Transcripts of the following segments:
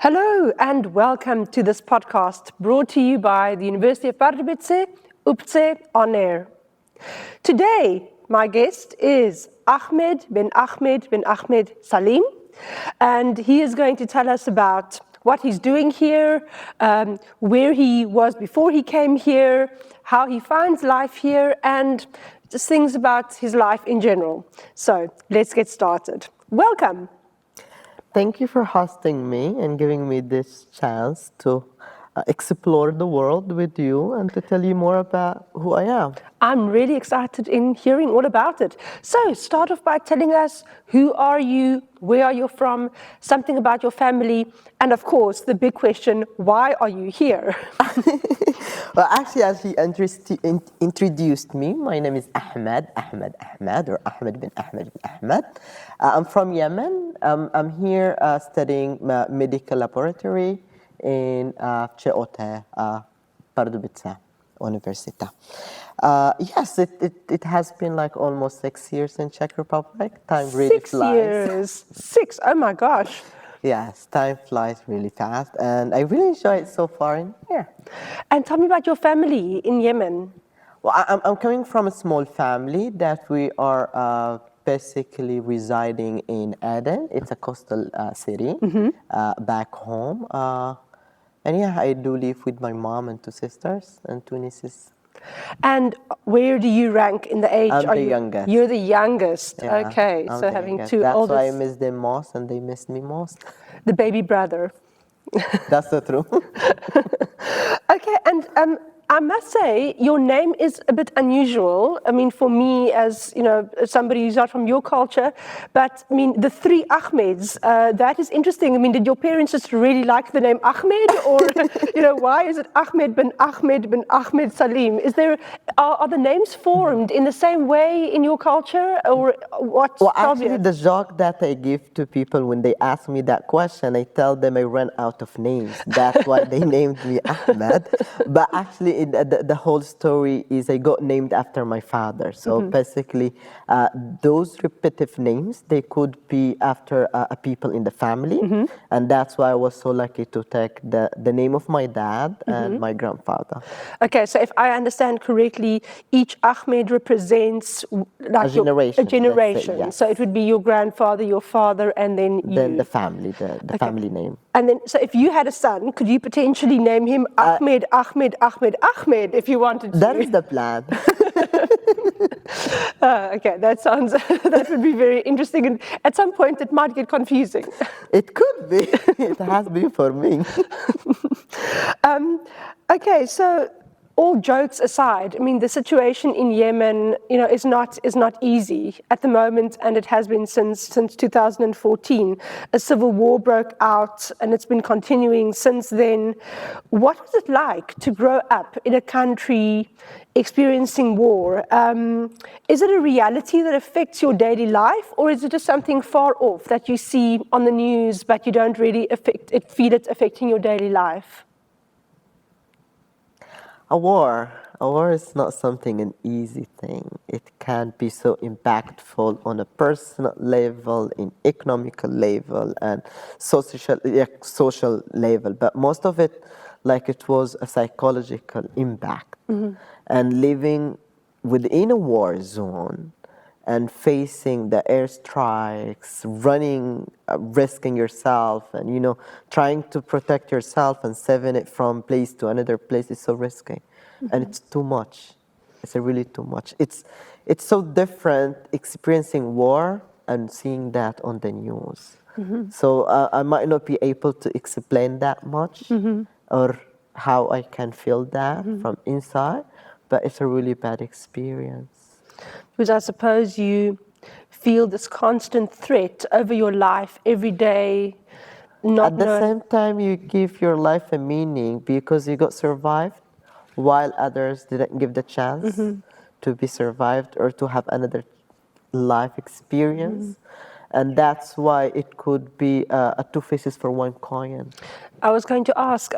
Hello and welcome to this podcast brought to you by the University Pardubice, UPCE On Air. Today, my guest is Ahmed Ahmed Salem, and he is going to tell us about what he's doing here, where he was before he came here, how he finds life here, and just things about his life in general. So let's get started. Welcome. Thank you for hosting me and giving me this chance to explore the world with you and to tell you more about who I am. I'm really excited in hearing all about it. So start off by telling us, who are you, where are you from, something about your family, and of course, the big question, why are you here? Well, actually, as he introduced me, my name is Ahmed Ahmed Ahmed, or Ahmed bin Ahmed bin Ahmed. I'm from Yemen. I'm here studying medical laboratory in Fakulta, Pardubice University. Yes, it has been like almost 6 years in Czech Republic. Time really flies. 6 years. 6, oh my gosh. Yes, time flies really fast, and I really enjoy it so far in here. And tell me about your family in Yemen. Well, I'm coming from a small family that we are basically residing in Aden. It's a coastal city back home. And yeah, I do live with my mom and 2 sisters and 2 nieces. And where do you rank in the age? I'm the youngest. You're the youngest. Yeah, Okay, I'm so the having youngest. 2 That's older. why I miss them most and they miss me most. The baby brother. That's the truth. Okay, and I must say, your name is a bit unusual. I mean, for me, as you know, somebody who's not from your culture, but I mean, the 3 Ahmeds, that is interesting. I mean, did your parents just really like the name Ahmed, or you know, why is it Ahmed bin Ahmed Salem? Are the names formed in the same way in your culture, or what? Well, actually, the joke that I give to people when they ask me that question, I tell them I ran out of names. That's why they named me Ahmed. But actually, the whole story is I got named after my father. So basically, those repetitive names, they could be after people in the family. And that's why I was so lucky to take the name of my dad and my grandfather. Okay, so if I understand correctly, each Ahmed represents like A generation. a generation. Yes. So it would be your grandfather, your father, and then you. Then the family, the family name. And then, so if you had a son, could you potentially name him Ahmed if you wanted to? That is the plan. Okay, that would be very interesting. And at some point, it might get confusing. It could be. It has been for me. Okay, so all jokes aside, I mean, the situation in Yemen, you know, is not easy at the moment, and it has been since 2014. A civil war broke out, and it's been continuing since then. What was it like to grow up in a country experiencing war? Is it a reality that affects your daily life, or is it just something far off that you see on the news, but you don't really feel it affecting your daily life? A war is not an easy thing. It can be so impactful on a personal level, in economical level, and social level. But most of it, like it was a psychological impact. And living within a war zone and facing the airstrikes, running, risking yourself, and, you know, trying to protect yourself and saving it from place to another place is so risky. And it's too much. It's really too much. It's so different experiencing war and seeing that on the news. So I might not be able to explain that much or how I can feel that from inside, but it's a really bad experience. Because I suppose you feel this constant threat over your life every day. At the same time, you give your life a meaning because you got survived while others didn't give the chance to be survived or to have another life experience. and that's why it could be two faces for one coin. I was going to ask,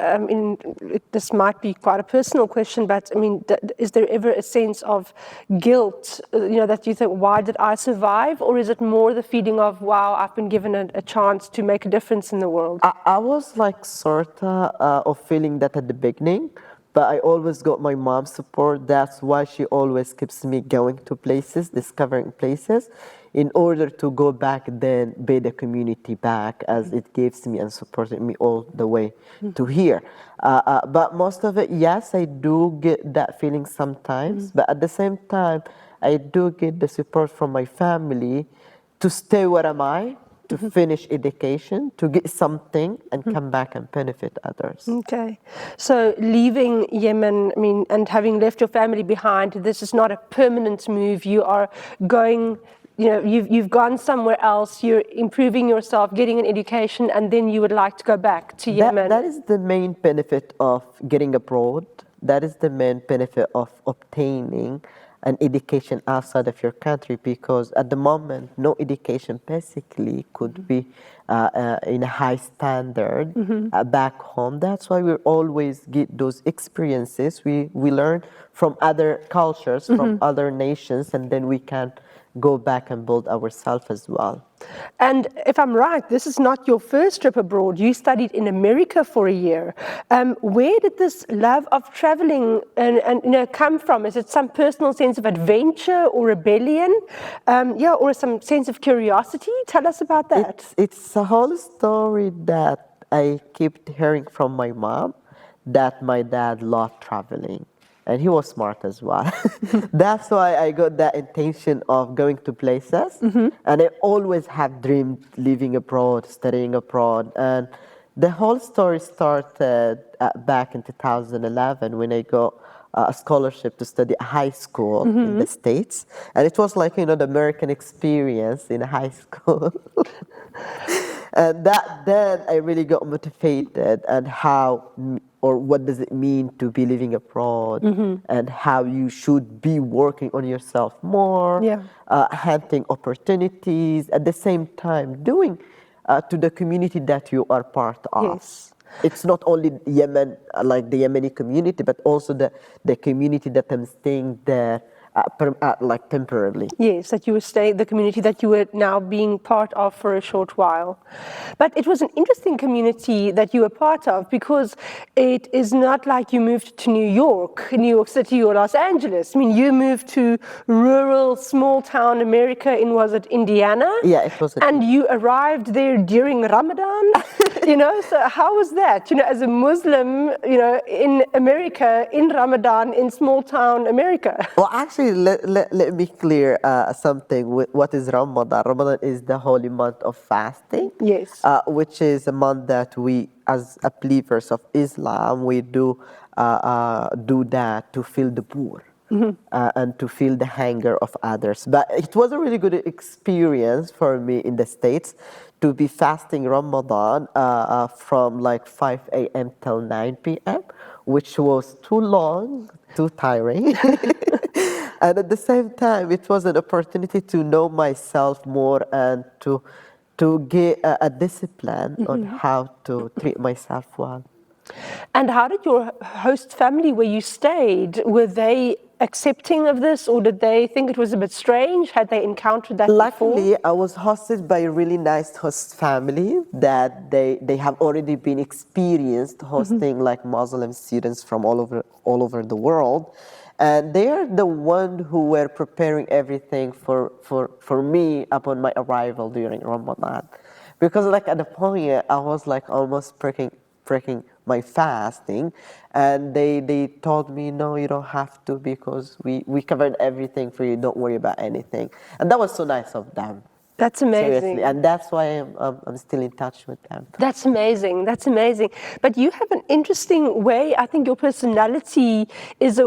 this might be quite a personal question, but I mean, is there ever a sense of guilt, that you think, why did I survive? Or is it more the feeling of, wow, I've been given a chance to make a difference in the world? I was like sort of feeling that at the beginning, but I always got my mom's support. That's why she always keeps me going to places, discovering places, in order to go back then pay the community back, as it gives me and supported me all the way to here. But most of it, yes, I do get that feeling sometimes, but at the same time, I do get the support from my family to stay where am I, to finish education, to get something and come back and benefit others. Okay. So leaving Yemen, and having left your family behind, this is not a permanent move. You are going, you've gone somewhere else, you're improving yourself, getting an education, and then you would like to go back to Yemen. That is the main benefit of getting abroad. That is the main benefit of obtaining an education outside of your country, because at the moment, no education basically could be in a high standard back home. That's why we always get those experiences. We learn from other cultures, from other nations, and then we can go back and build ourselves as well. And if I'm right, this is not your first trip abroad. You studied in America for a year. Where did this love of traveling and come from? Is it some personal sense of adventure or rebellion? Or some sense of curiosity? Tell us about that. It's a whole story that I kept hearing from my mom, that my dad loved traveling. And he was smart as well. That's why I got that intention of going to places. And I always have dreamed living abroad, studying abroad. And the whole story started back in 2011 when I got a scholarship to study high school in the States. And it was like, the American experience in high school. And then I really got motivated and what does it mean to be living abroad, and how you should be working on yourself more, hunting opportunities, at the same time doing to the community that you are part of. Yes. It's not only Yemen, like the Yemeni community, but also the community that I'm staying there like temporarily. Yes, that you were staying, the community that you were now being part of for a short while. But it was an interesting community that you were part of, because it is not like you moved to New York City or Los Angeles. You moved to rural, small town America in, was it Indiana? Yeah, it was. And you arrived there during Ramadan, so how was that? As a Muslim, in America, in Ramadan, in small town America. Well, actually, let me clear something. What is Ramadan? Ramadan is the holy month of fasting. Yes. Which is a month that we, as believers of Islam, we do that to fill the poor. And to feel the hunger of others. But it was a really good experience for me in the States to be fasting Ramadan from like 5 a.m. till 9 p.m., which was too long, too tiring. And at the same time, it was an opportunity to know myself more and to get a discipline on how to treat myself well. And how did your host family where you stayed, were they accepting of this, or did they think it was a bit strange? Had they encountered that Luckily, before? I was hosted by a really nice host family that they have already been experienced hosting like Muslim students from all over the world. And they are the one who were preparing everything for me upon my arrival during Ramadan. Because like at the point, I was like almost breaking my fasting, and they told me, no, you don't have to, because we covered everything for you, don't worry about anything. And that was so nice of them. That's amazing. Seriously, and that's why I'm still in touch with them. That's amazing. That's amazing. But you have an interesting way. I think your personality is,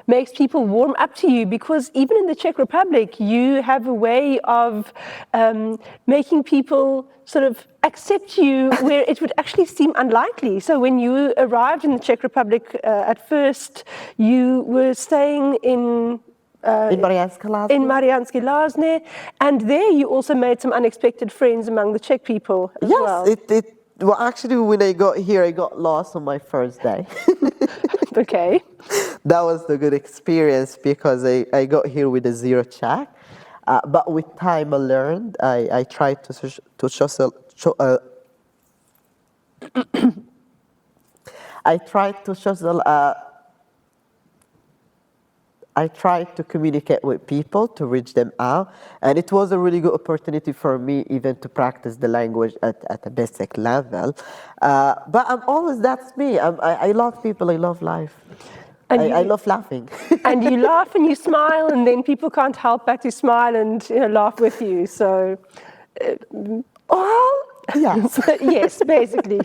makes people warm up to you, because even in the Czech Republic, you have a way of making people sort of accept you where it would actually seem unlikely. So when you arrived in the Czech Republic at first, you were staying in in Mariánské Lázně. in Mariánské Lázně, and there you also made some unexpected friends among the Czech people as well. Yes, well, actually, when I got here, I got lost on my first day. Okay. That was the good experience because I got here with a zero Czech. But with time I learned, I tried to social, I tried to communicate with people, to reach them out, and it was a really good opportunity for me even to practice the language at a basic level. But that's me. I love people, I love life. And I love laughing. And you laugh and you smile, and then people can't help but to smile and laugh with you. So, Well, yes. yes, basically.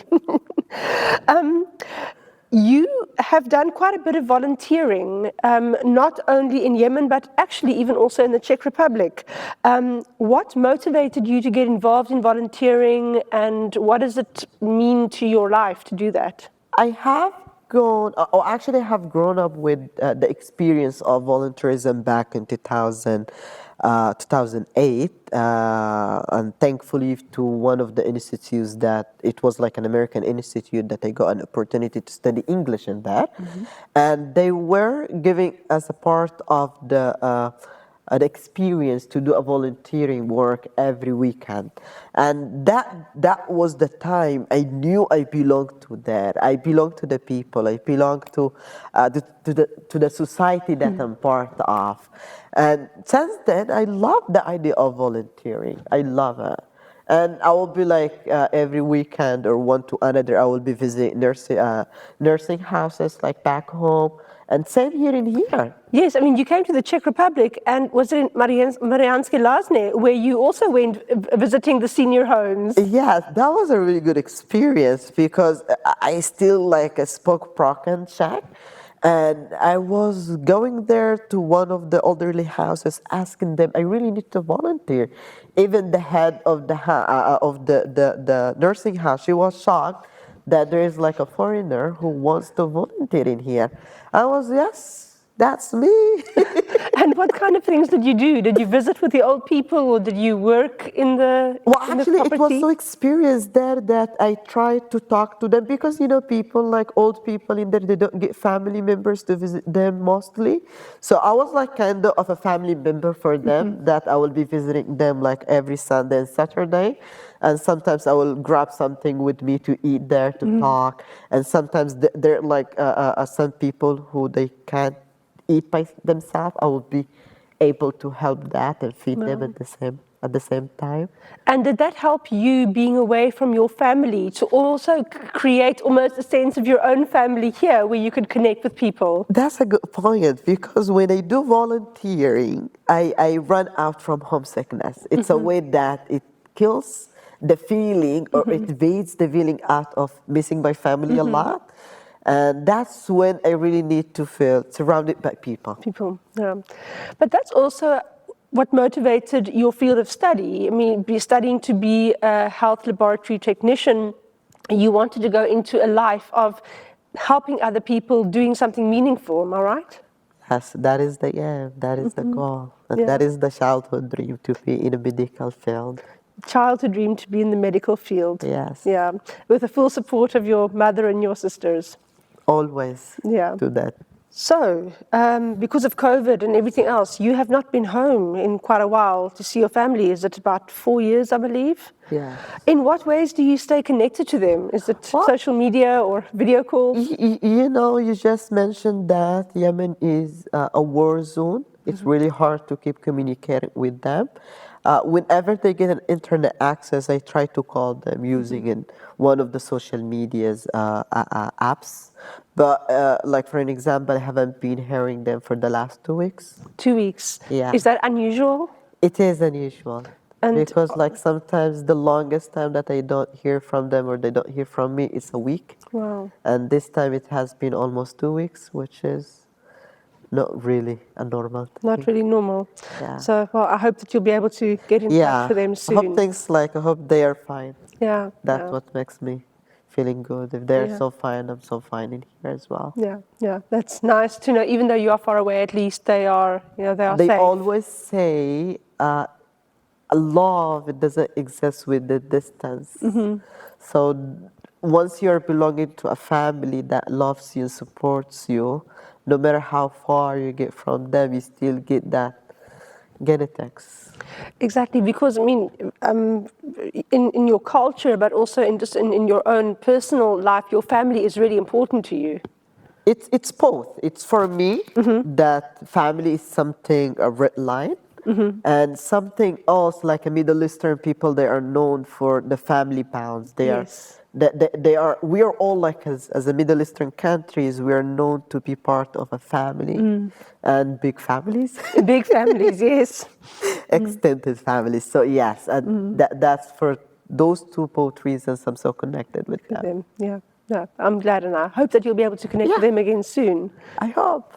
You have done quite a bit of volunteering, not only in Yemen, but actually even also in the Czech Republic. What motivated you to get involved in volunteering, and what does it mean to your life to do that? I have grown up with the experience of volunteerism back in 2008, and thankfully to one of the institutes that it was like an American institute that I got an opportunity to study English in that, and they were giving us a part of the experience to do a volunteering work every weekend, and that was the time I knew I belonged to that. I belong to the people. I belong to the society that I'm part of, and since then I love the idea of volunteering. I love it. And I will be like every weekend or one to another, I will be visiting nursing houses like back home. And same here in here. Yes, I mean, you came to the Czech Republic, and was it in Mariánské Lázně where you also went visiting the senior homes? Yes, that was a really good experience because I still spoke broken Czech. And I was going there to one of the elderly houses, asking them, I really need to volunteer. Even the head of the nursing house, she was shocked that there is like a foreigner who wants to volunteer in here. I was, yes, that's me. And what kind of things did you do? Did you visit with the old people, or did you work in the Actually, it was so experienced there that I tried to talk to them because, people like old people in there, they don't get family members to visit them mostly. So I was like kind of a family member for them, that I will be visiting them like every Sunday and Saturday. And sometimes I will grab something with me to eat there, to talk. And sometimes there are like some people who they can't eat by themselves. I will be able to help that and feed them at the same time. And did that help you being away from your family to also create almost a sense of your own family here where you could connect with people? That's a good point, because when I do volunteering, I run out from homesickness. It's a way that it kills the feeling, or it evades the feeling out of missing my family a lot. And that's when I really need to feel surrounded by people. Yeah. But that's also what motivated your field of study. I mean, studying to be a health laboratory technician, you wanted to go into a life of helping other people, doing something meaningful, am I right? Yes, that is the aim, that is the goal. And that is the childhood dream, to be in a medical field. Childhood dream to be in the medical field. Yes. Yeah, with the full support of your mother and your sisters. Always do that. So, because of COVID and everything else, you have not been home in quite a while to see your family. Is it about 4 years, I believe? Yeah. In what ways do you stay connected to them? Is it social media or video calls? You just mentioned that Yemen is a war zone. It's really hard to keep communicating with them. Whenever they get an internet access, I try to call them using one of the social media's apps. But like for an example, I haven't been hearing them for the last 2 weeks. 2 weeks? Yeah. Is that unusual? It is unusual. And because like sometimes the longest time that I don't hear from them or they don't hear from me is a week. Wow. And this time it has been almost 2 weeks, which is not really a normal thing. Not really normal. Yeah. So, well, I hope that you'll be able to get in touch with them soon. I hope they are fine. Yeah. That's what makes me feeling good. If they're Yeah. so fine, I'm so fine in here as well. Yeah, that's nice to know. Even though you are far away, at least they are, they are They safe. always say love, it doesn't exist with the distance. So once you're belonging to a family that loves you, supports you, no matter how far you get from them, you still get that genetics. Exactly, because I mean, in your culture, but also in your own personal life, your family is really important to you. It's both. It's for me that family is something, a red line, and something else like a Middle Eastern people. They are known for the family bonds. Yes. They are. We are all like as a Middle Eastern countries. We are known to be part of a family, and big families, Big families, yes. extended families. So yes, and that's for those two both reasons. I'm so connected with them. Them, yeah. No, I'm glad, and I hope that you'll be able to connect with Yeah. them again soon. I hope.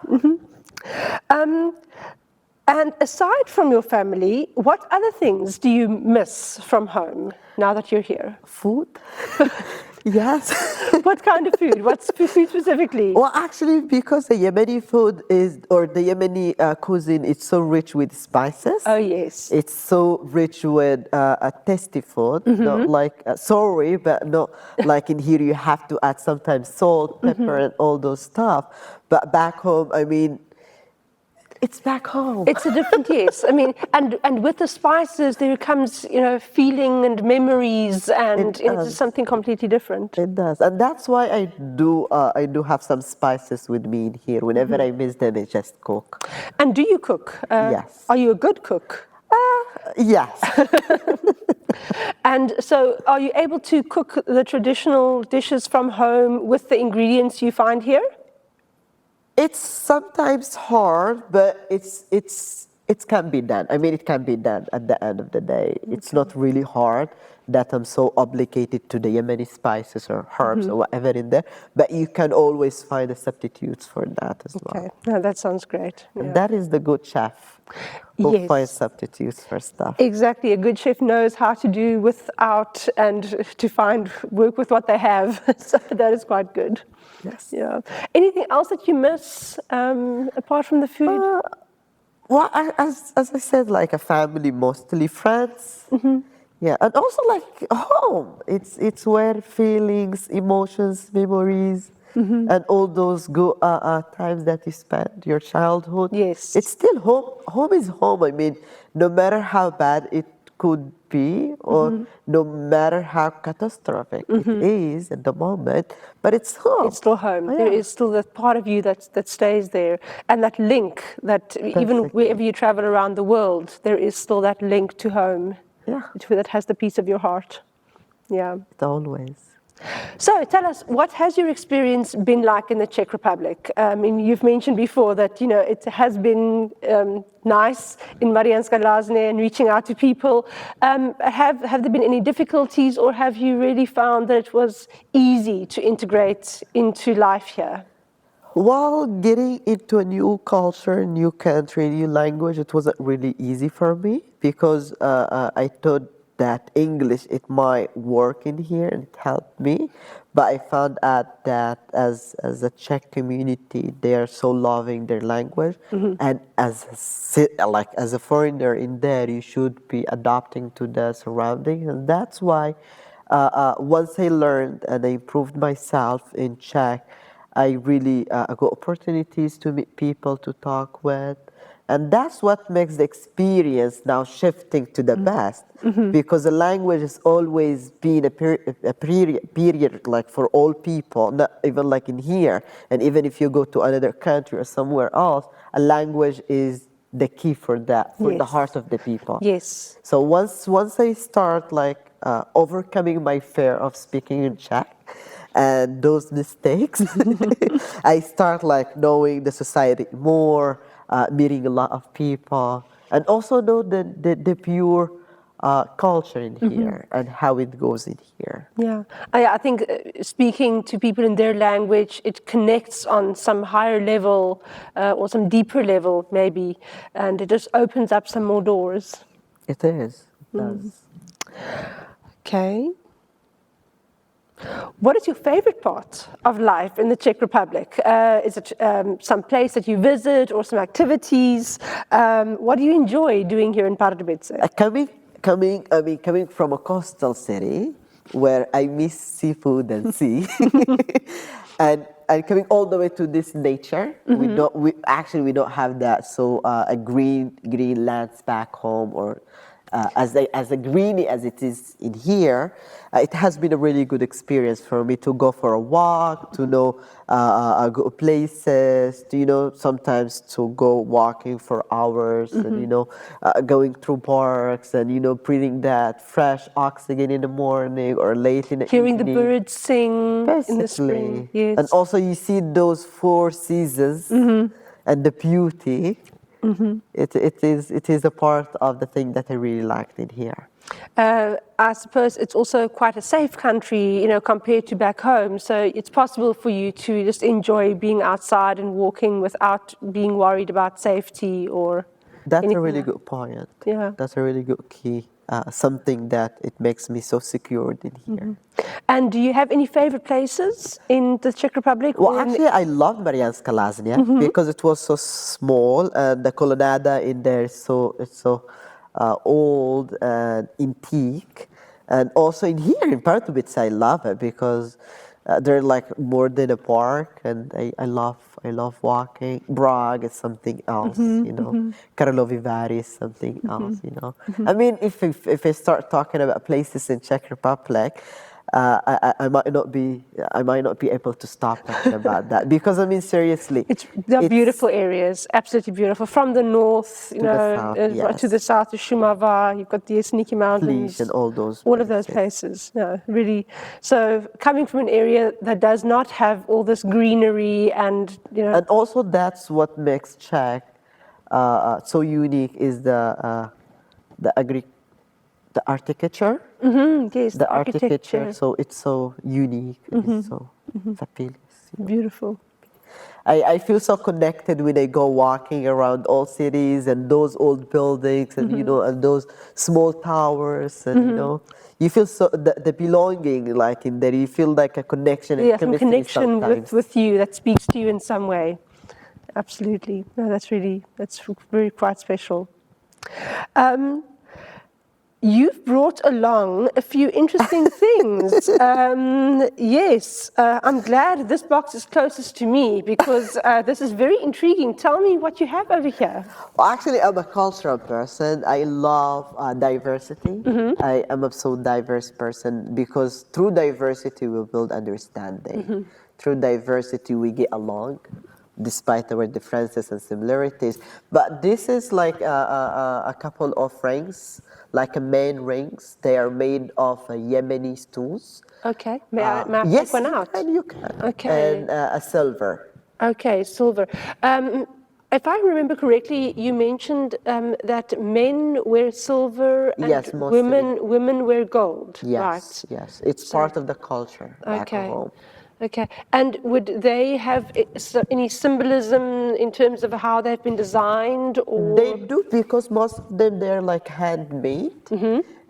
And aside from your family, what other things do you miss from home now that you're here? Food. Yes. What kind of food? What's food specifically? Well, actually, because the Yemeni food or the Yemeni cuisine, it's so rich with spices. Oh, yes. It's so rich with a tasty food. Not like, sorry, but not like in here you have to add sometimes salt, pepper, and all those stuff. But back home, I mean, it's back home. It's a different, yes. I mean, and with the spices, there comes, feeling and memories, and it's just something completely different. It does, and that's why I do have some spices with me in here. Whenever I miss them, I just cook. And do you cook? Yes. Are you a good cook? Yes. And so are you able to cook the traditional dishes from home with the ingredients you find here? It's sometimes hard, but it can be done. I mean, it can be done at the end of the day. It's not really hard that I'm so obligated to the Yemeni spices or herbs or whatever in there, but you can always find the substitutes for that as well. Okay, no, that sounds great. And Yeah. that is the good chef who Yes. finds substitutes for stuff. Exactly, a good chef knows how to do without and to work with what they have. So that is quite good. Yes. Yeah. Anything else that you miss apart from the food? Well, as I said, like a family, mostly friends. Yeah, and also like home. It's where feelings, emotions, memories, and all those good times that you spent, your childhood. Yes. It's still home. Home is home. I mean, no matter how bad it could be, or no matter how catastrophic it is at the moment, but it's home. It's still home. Oh, There yeah. is still that part of you that stays there. And that link that even Perfectly. wherever you travel around the world, there is still that link to home. Yeah. That has the piece of your heart. Yeah. It always. So tell us, what has your experience been like in the Czech Republic? I mean, you've mentioned before that, it has been nice in Mariánska Lázně and reaching out to people. Have there been any difficulties, or have you really found that it was easy to integrate into life here? Well, getting into a new culture, new country, new language, it wasn't really easy for me because I thought that English, it might work in here and help me. But I found out that as a Czech community, they are so loving their language. And as a foreigner in there, you should be adapting to the surroundings. And that's why once I learned and I improved myself in Czech, I really got opportunities to meet people to talk with. And that's what makes the experience now shifting to the best. Because the language has always been a period like for all people, not even like in here. And even if you go to another country or somewhere else, a language is the key for that, for the Yes. heart of the people. Yes. So once I start overcoming my fear of speaking in Czech and those mistakes, I start knowing the society more, meeting a lot of people, and also know the pure culture in here and how it goes in here. Yeah, I think speaking to people in their language, it connects on some higher level or some deeper level maybe, and it just opens up some more doors. It is. It does. Okay. What is your favorite part of life in the Czech Republic? Is it some place that you visit or some activities? What do you enjoy doing here in Pardubice? Coming from a coastal city where I miss seafood and sea, and coming all the way to this nature, we don't have that. So a green lands back home, or as a greeny as it is in here, it has been a really good experience for me to go for a walk, to know go places, to, sometimes to go walking for hours, and going through parks, and breathing that fresh oxygen in the morning or late in the Hearing evening. the birds sing Basically. in the spring. Yes. And also you see those 4 seasons and the beauty. It is a part of the thing that I really liked in here. I suppose it's also quite a safe country, compared to back home. So it's possible for you to just enjoy being outside and walking without being worried about safety or That's anything a really like. good point. Yeah. That's a really good key. Something that it makes me so secured in here. And do you have any favorite places in the Czech Republic? Well, actually, I love Mariánska Lázně because it was so small, and the colonnada in there is so old and antique. And also in here in Pardubice, I love it because they're like more than a park, and I love walking. Prague is something else, Karlovy Vary is something else, I mean, if I start talking about places in Czech Republic, I might not be able to stop talking about that, because I mean, seriously, they're beautiful areas, absolutely beautiful. From the north, to the south to Šumava, you've got the Jeseniky Mountains, and all of those places. No, really. So coming from an area that does not have all this greenery and and also that's what makes Czech so unique is the architecture. Yes, the architecture. So it's so unique. It's so fabulous. Beautiful. I feel so connected when I go walking around old cities and those old buildings, and and those small towers, and you feel so the belonging, like in there. You feel like a connection. Yeah, some connection with you that speaks to you in some way. Absolutely. No, that's very quite special. You've brought along a few interesting things. Yes, I'm glad this box is closest to me, because this is very intriguing. Tell me what you have over here. Well, actually, I'm a cultural person. I love diversity. I am a so diverse person because through diversity we build understanding. Through diversity we get along, despite our differences and similarities. But this is like a couple of rings, like a main rings. They are made of Yemeni stones. Okay, may I yes, pick one out? And you can. Okay. And a silver. Okay, silver. If I remember correctly, you mentioned that men wear silver and Yes, mostly. women wear gold. Yes, right? yes. It's part of the culture back home. Okay, and would they have any symbolism in terms of how they've been designed? Or? They do, because most of them, they're like handmade,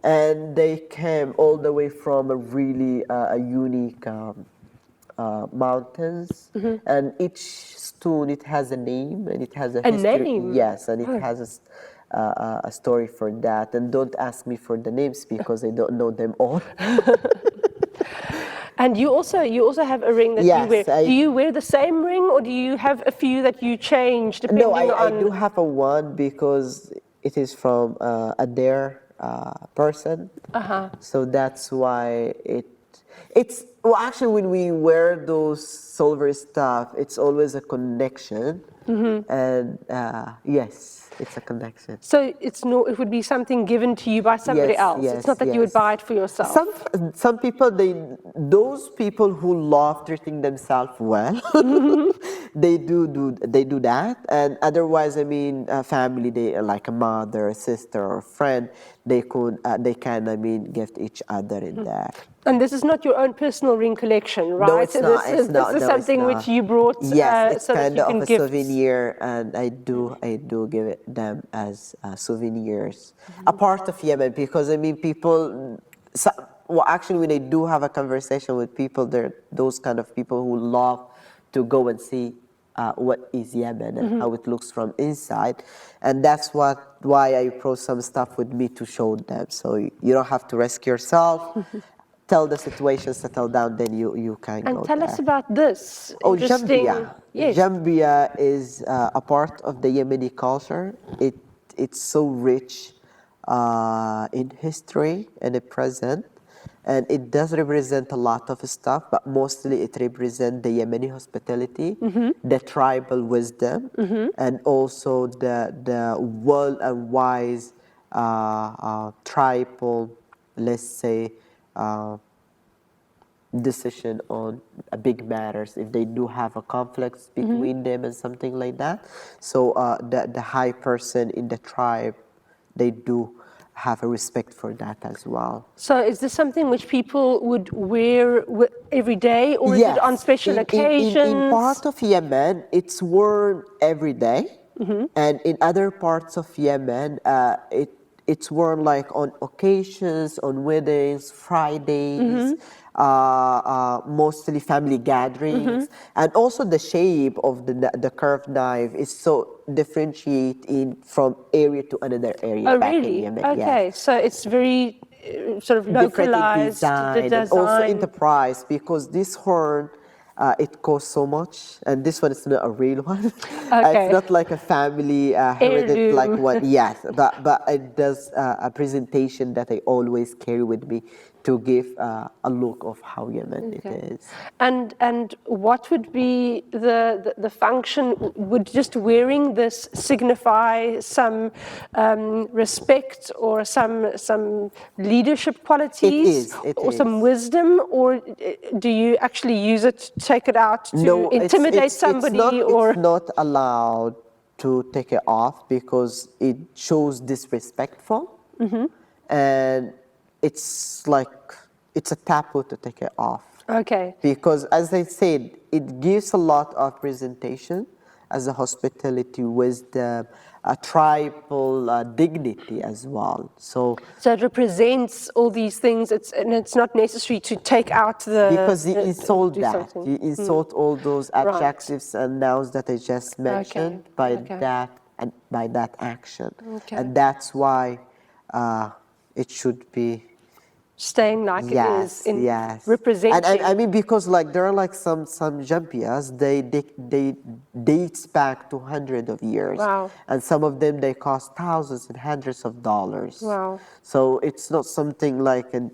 and they came all the way from a really unique mountains, and each stone, it has a name, and it has a history. Name? Yes, and it has a story for that. And don't ask me for the names because I don't know them all. And you also have a ring that you wear. Do you wear the same ring, or do you have a few that you change depending on? No, I do have a one because it is from a dear person. So that's why it's well, actually, when we wear those silver stuff, it's always a connection, and yes, it's a connection. So it would be something given to you by somebody else. Yes, it's not that you would buy it for yourself. Some people, those people who love treating themselves well, they do that. And otherwise, I mean, family, they like a mother, a sister, or a friend, they can I mean, gift each other in that. And this is not your own personal ring collection, right? No, it's not. This is something which you brought. Yes, it's so kind that you of a gift. souvenir, and I do give it them as souvenirs. A part of Yemen, because I mean, people so, well, actually, when I do have a conversation with people, they're those kind of people who love to go and see what is Yemen and how it looks from inside. And that's why I brought some stuff with me to show them. So you don't have to risk yourself. Tell the situation, settle down, then you can go And tell there. us about this. Oh, Interesting. Jambia. Yes. Jambia is a part of the Yemeni culture. It's so rich in history and the present. And it does represent a lot of stuff, but mostly it represents the Yemeni hospitality, the tribal wisdom, and also the well and wise tribal, let's say, decision on big matters if they do have a conflict between them and something like that. So the high person in the tribe, they do have a respect for that as well. So is this something which people would wear every day, or is it on special occasions? In part of Yemen, it's worn every day. And in other parts of Yemen, it's worn like on occasions, on weddings, Fridays, mostly family gatherings. And also the shape of the curved knife is so differentiating from area to another area back in Yemen. Okay, so it's very sort of localized, different in design, and also in the price, because this horn, it costs so much, and this one is not a real one. It's not like a family heritage like one. Yes, but it does a presentation that I always carry with me to give a look of how Yemen it is. And what would be the function? Would just wearing this signify some respect or some leadership qualities, or some wisdom, or do you actually use it to take it out to intimidate somebody? It's not allowed to take it off because it shows disrespectful, and it's a taboo to take it off. Okay. Because as I said, it gives a lot of presentation as a hospitality, wisdom, a tribal dignity as well. So it represents all these things. It's not necessary to take out because you insult that. You insult all those adjectives and nouns that I just mentioned by that action. And that's why it should be staying like it is in representing. And I mean, because like there are like some jambias, they dates back to hundreds of years. Wow. And some of them, they cost thousands and hundreds of dollars. Wow. So it's not something like an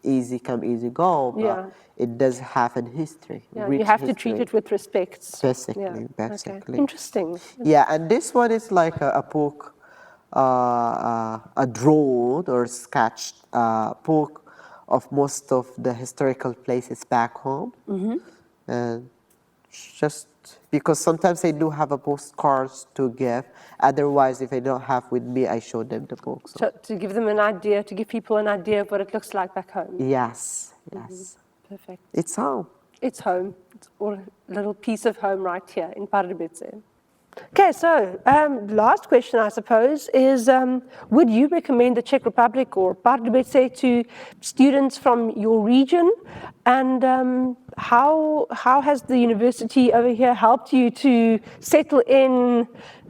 easy come, easy go, but it does have a history. Yeah, you have to treat it with respect. Basically. Okay. Interesting. Yeah, and this one is like a book, a drawn or sketched book of most of the historical places back home. And just because sometimes I do have a postcards to give. Otherwise, if I don't have with me, I show them the book. So to give them an idea, to give people an idea of what it looks like back home. Yes. Perfect. It's home. It's home. It's all a little piece of home right here in Pardubice. Okay, so last question, I suppose, is would you recommend the Czech Republic or Pardubice to students from your region? And how has the university over here helped you to settle in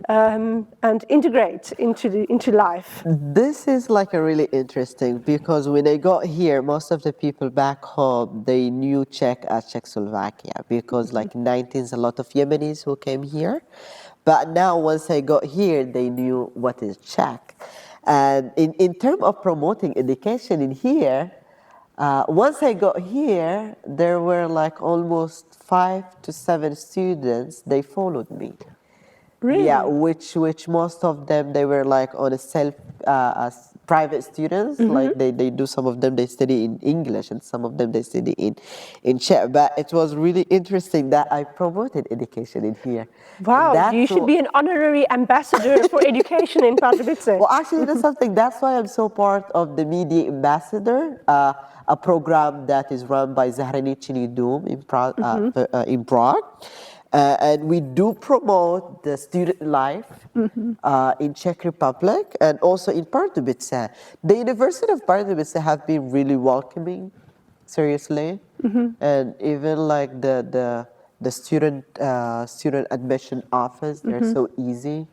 and integrate into life? This is like a really interesting, because when I got here, most of the people back home, they knew Czech as Czechoslovakia, because like 19s, a lot of Yemenis who came here. But now once I got here, they knew what is Czech. And in terms of promoting education in here, once I got here, there were like almost 5 to 7 students, they followed me. Really? Yeah, which most of them, they were like on a private students, like they do, some of them they study in English and some of them they study in Czech. But it was really interesting that I promoted education in here. Wow, you should be an honorary ambassador for education in Pardubice. Well, actually, that's something, that's why I'm so part of the Media Ambassador, a program that is run by Zahraniční dům in Prague. And we do promote the student life in Czech Republic and also in Pardubice. The University of Pardubice have been really welcoming, seriously, and even like the student admission office, they're so easy,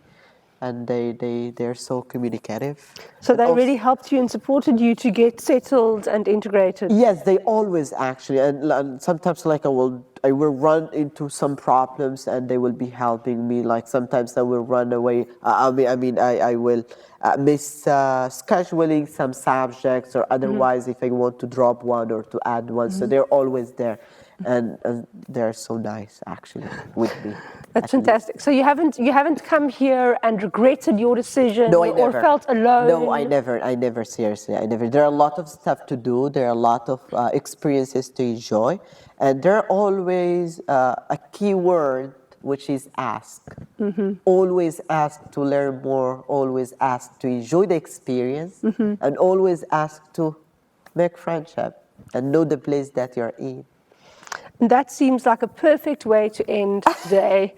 and they're so communicative. So And they also- really helped you and supported you to get settled and integrated. Yes, they always actually, and sometimes like I will run into some problems and they will be helping me. Like sometimes I will run away. I will miss scheduling some subjects or otherwise if I want to drop one or to add one. So they're always there, and they're so nice actually with me. That's fantastic. So you haven't come here and regretted your decision No, I or never. felt alone? No, I never, seriously, I never. There are a lot of stuff to do. There are a lot of experiences to enjoy. And there are always a key word, which is ask. Always ask to learn more, always ask to enjoy the experience, and always ask to make friendship and know the place that you're in. And that seems like a perfect way to end today.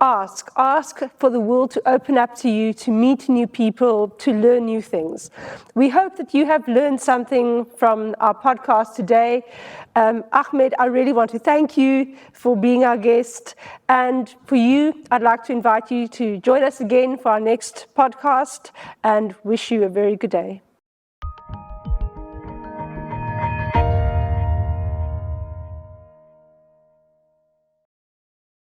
Ask for the world to open up to you, to meet new people, to learn new things. We hope that you have learned something from our podcast today. Ahmed, I really want to thank you for being our guest. And for you, I'd like to invite you to join us again for our next podcast and wish you a very good day.